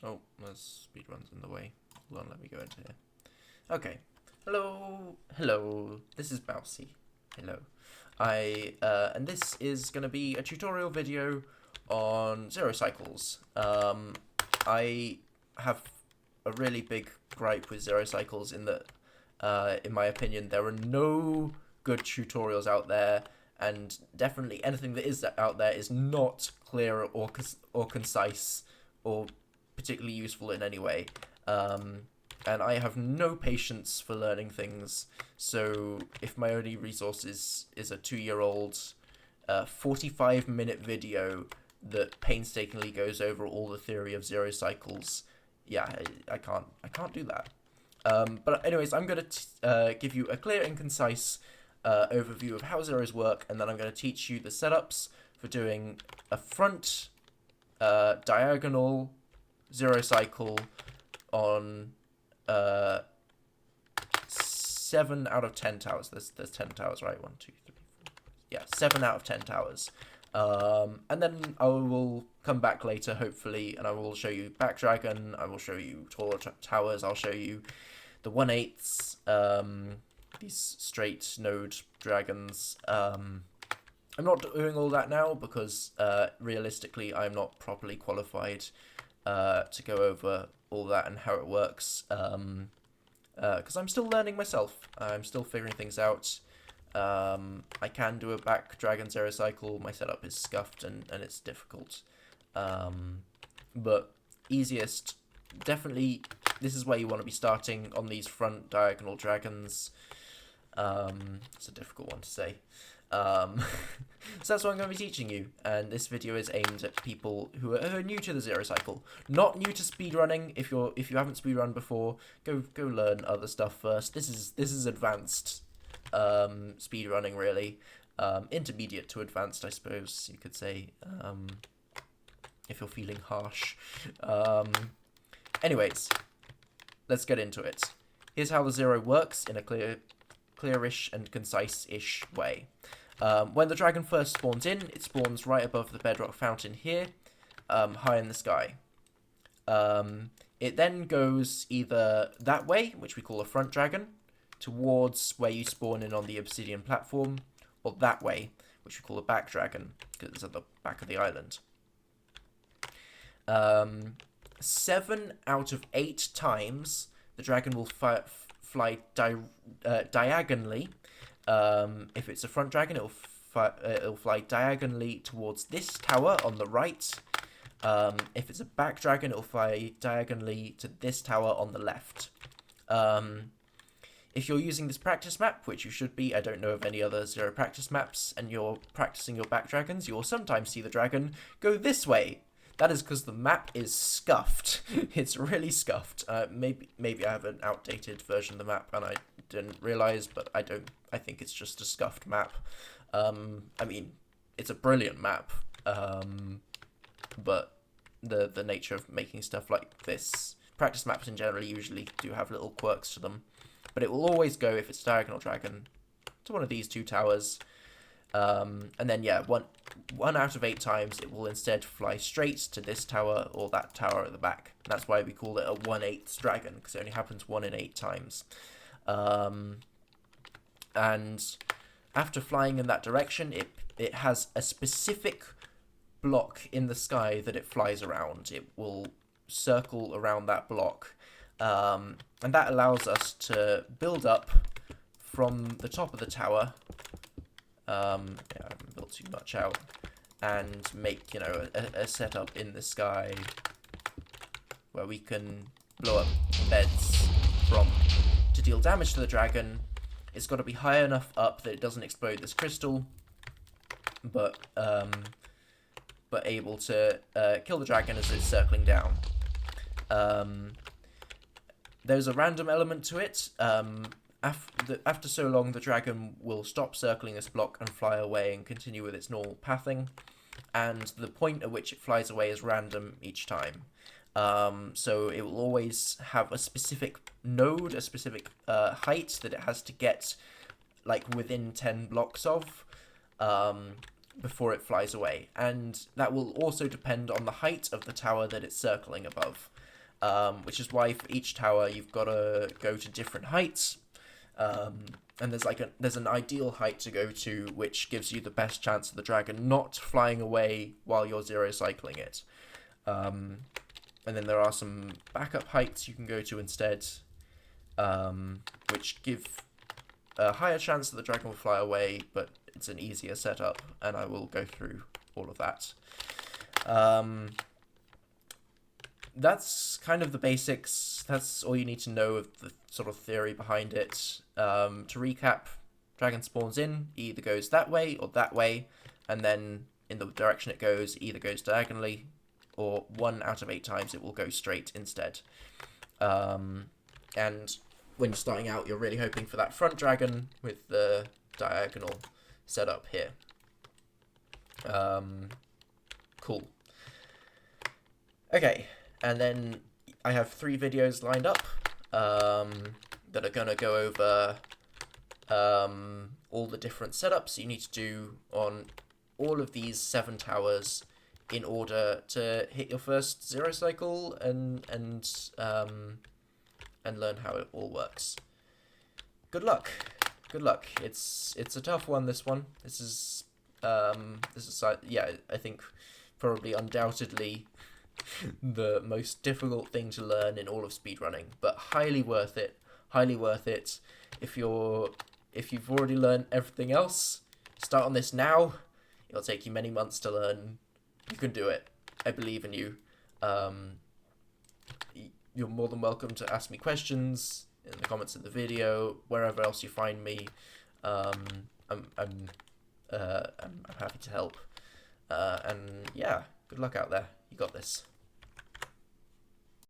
Oh, there's speedruns in the way. Hold on, let me go into here. Okay. Hello. This is Mousy. Hello. And this is gonna be a tutorial video on zero cycles. I have a really big gripe with zero cycles in that, in my opinion, there are no good tutorials out there, and definitely anything that is out there is not clear or concise or particularly useful in any way. And I have no patience for learning things, so if my only resource is a 2-year-old 45-minute video that painstakingly goes over all the theory of zero cycles, yeah, I can't do that. But anyways, I'm going to give you a clear and concise overview of how zeros work, and then I'm going to teach you the setups for doing a front diagonal zero cycle on 7 out of 10 towers. There's 10 towers, right? 1, 2, 3, 4. Yeah, 7 out of 10 towers. And then I will come back later, hopefully, and I will show you Backdragon. I will show you taller towers. I'll show you the 1/8, these straight node dragons. I'm not doing all that now because realistically, I'm not properly qualified to go over all that and how it works, because I'm still learning myself. I'm still figuring things out. I can do a back dragon zero cycle. My setup is scuffed and it's difficult, but easiest, definitely this is where you want to be starting, on these front diagonal dragons. It's a difficult one to say. So that's what I'm going to be teaching you, and this video is aimed at people who are new to the zero cycle, not new to speedrunning. If you haven't speedrun before, go learn other stuff first. This is advanced speedrunning, really, intermediate to advanced, I suppose you could say, if you're feeling harsh. Anyways, let's get into it. Here's how the zero works in a clearish and concise-ish way. When the dragon first spawns in, it spawns right above the bedrock fountain here, high in the sky. It then goes either that way, which we call a front dragon, towards where you spawn in on the obsidian platform, or that way, which we call a back dragon, because it's at the back of the island. 7 out of 8 times, the dragon will fly diagonally. If it's a front dragon, it'll fly diagonally towards this tower on the right. If it's a back dragon, it'll fly diagonally to this tower on the left. If you're using this practice map, which you should be, I don't know of any other zero practice maps, and you're practicing your back dragons, you'll sometimes see the dragon go this way. That is because the map is scuffed. It's really scuffed. Maybe I have an outdated version of the map and I didn't realize, but I think it's just a scuffed map. I mean, it's a brilliant map, but the nature of making stuff like this, practice maps in general usually do have little quirks to them. But it will always go, if it's a diagonal dragon, to one of these 2 towers. And then, yeah, one out of 8 times, it will instead fly straight to this tower or that tower at the back. And that's why we call it a 1/8 dragon, because it only happens 1 in 8 times. And after flying in that direction, it has a specific block in the sky that it flies around. It will circle around that block. And that allows us to build up from the top of the tower. Yeah, I haven't built too much out, and make, a setup in the sky where we can blow up beds to deal damage to the dragon. It's got to be high enough up that it doesn't explode this crystal, but able to kill the dragon as it's circling down. There's a random element to it. After so long, the dragon will stop circling this block and fly away and continue with its normal pathing, and the point at which it flies away is random each time. So it will always have a specific node, a specific height that it has to get, like, within 10 blocks of, before it flies away. And that will also depend on the height of the tower that it's circling above. which is why for each tower you've got to go to different heights. And there's an ideal height to go to, which gives you the best chance of the dragon not flying away while you're zero cycling it. And then there are some backup heights you can go to instead, which give a higher chance that the dragon will fly away, but it's an easier setup, and I will go through all of that. That's kind of the basics. That's all you need to know of the sort of theory behind it. To recap, dragon spawns in, either goes that way or that way, and then in the direction it goes, either goes diagonally, or 1 out of 8 times it will go straight instead. And when you're starting out, you're really hoping for that front dragon with the diagonal setup here. Cool. Okay, and then I have 3 videos lined up that are going to go over all the different setups you need to do on all of these 7 towers in order to hit your first zero cycle and learn how it all works. Good luck. Good luck. It's a tough one, this one. This is yeah, I think probably undoubtedly the most difficult thing to learn in all of speedrunning, but highly worth it. Highly worth it. If you've already learned everything else, start on this now. It'll take you many months to learn. You can do it. I believe in you. You're more than welcome to ask me questions in the comments of the video, wherever else you find me. I'm happy to help. And yeah, good luck out there. You got this.